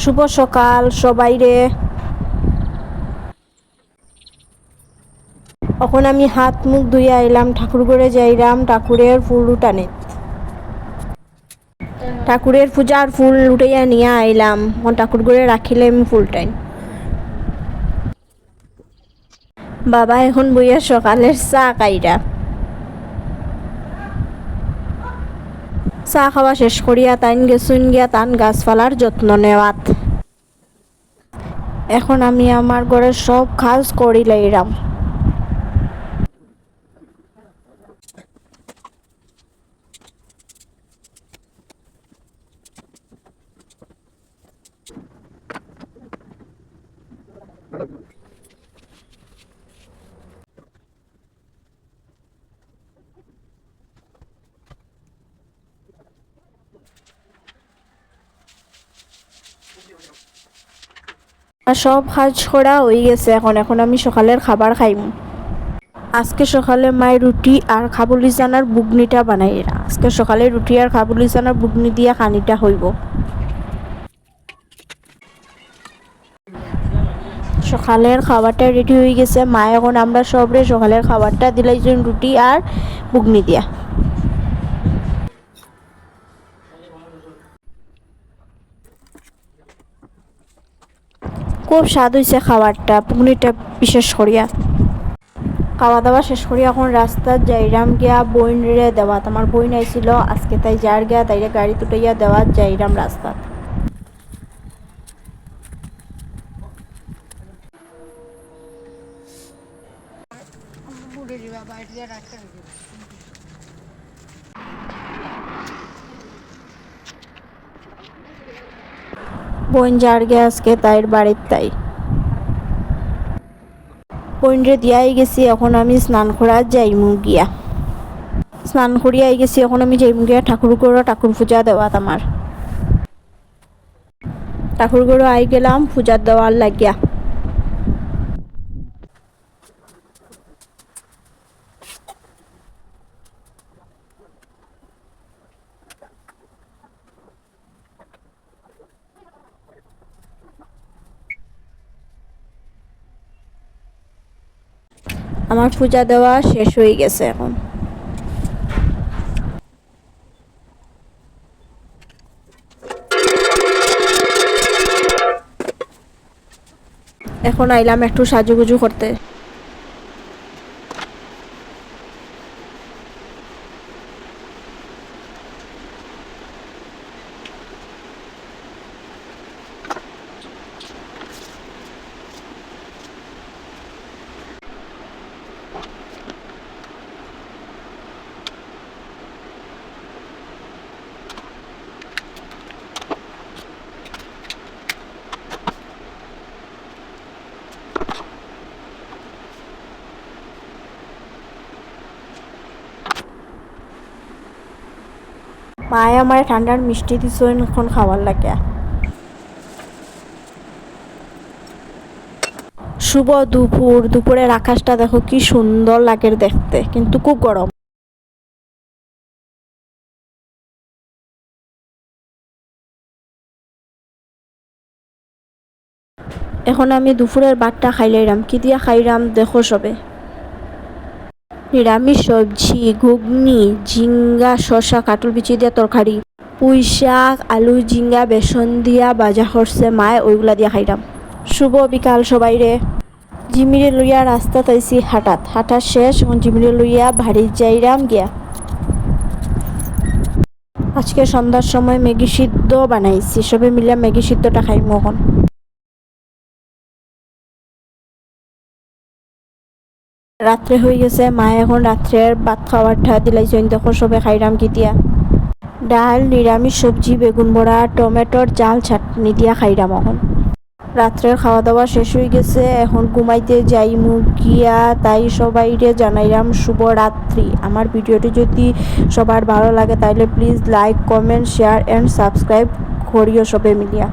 শুভ সকাল সবাইরে। এখন আমি হাত মুখ ধুয়ে আইলাম, ঠাকুর ঘরে যাইলাম ঠাকুরের ফুল উঠানে। ঠাকুরের পূজার ফুল উঠাইয়া নিয়ে আইলাম, ঠাকুর ঘরে রাখিলাম ফুলটাই। বাবা এখন বইয়া সকালের চা খাইরা, চা খাওয়া শেষ করিয়া তাইন গেছুন গিয়া তান গাছপালার যত্ন নেওয়াত। এখন আমি আমার ঘরের সব কাজ করি লাইরাম। সব কাজ করা হয়ে গেছে। এখন আমি সকালের খাবার খাইম। আজকে সকালে মায়ের রুটি আর কাবুলি চানার বুগনিটা বানাই। আজকে সকালে রুটি আর কাবুলি চানার বুগনি দিয়া খানিটা হইব। সকালের খাবারটা রেডি হয়ে গেছে। মা এখন আমরা সবরে সকালের খাবারটা দিলাইছেন রুটি আর বুগনি দিয়া। খুব স্বাদ হয়েছে খাবারটা, বুগনিটা বিশেষ করিয়া। খাওয়া দাওয়া শেষ করি এখন রাস্তার যাইরাম গিয়া বইন রে দেওয়াত। আমার বইন আইছিল আজকে, তাই যার গিয়া তাইরে গাড়ি তুটাইয়া দেওয়াত যাইরাম রাস্তাত। বোন যার গিয়া আজকে তাইর বাড়ির তাই বোনরে দিয়াই গেছি। এখন আমি স্নান করা যাইমু গিয়া, স্নান করিয়াই গেছি। এখন আমি যাইমু গিয়া ঠাকুর ঘর, ঠাকুর পূজা দেওয়াত। আমার ঠাকুর ঘর আই গেলাম পূজা দেওয়ার লাগিয়া। আমার পূজা দেওয়া শেষ হয়ে গেছে। এখন আইলাম একটু সাজুগুজু করতে। মায়ে আমার ঠান্ডার মিষ্টি দিছেন এখন খাওয়ার লাগে। শুভ দুপুর। দুপুরের আকাশটা দেখো কি সুন্দর লাগে দেখতে, কিন্তু খুব গরম। এখন আমি দুপুরের ভাতটা খাইলাম। কি দিয়া খাইলাম দেখো সবে। নিরামিষ সবজি, ঘুগনি, ঝিঙ্গা শসা কাটুল বিচি দিয়া তরকারি, পুঁই শাক আলু ঝিঙ্গা বেসন দিয়া বাজা করছে মায়, ওইগুলা দিয়া খাইলাম। শুভ বিকাল সবাই রে। জিমিরে লইয়া রাস্তা তাইছি হাঁটা শেষ। এখন জিমিরে লইয়া বাড়ি যাইরাম গিয়া। আজকে সন্ধ্যার সময় ম্যাগি সিদ্ধ বানাইছি, সবে মিলিয়া ম্যাগি সিদ্ধটা খাইম। এখন রাত্রে হয়ে গেছে। মা এখন রাত্রের ভাত খাওয়ারটা দিলাইছেন, দেখো সবে খাইরাম কি দিয়া। ডাল, নিরামিষ সবজি, বেগুন বড়া, টমেটোর জাল চাটনি দিয়া খাইরাম। এখন রাত্রের খাওয়া দাওয়া শেষ হয়ে গেছে। এখন ঘুমাইতে যাইমু গিয়া। তাই সবাইরে জানাইলাম শুভ রাত্রি। আমার ভিডিওটি যদি সবার ভালো লাগে তাহলে please like comment share and subscribe করিও সবে মিলিয়া।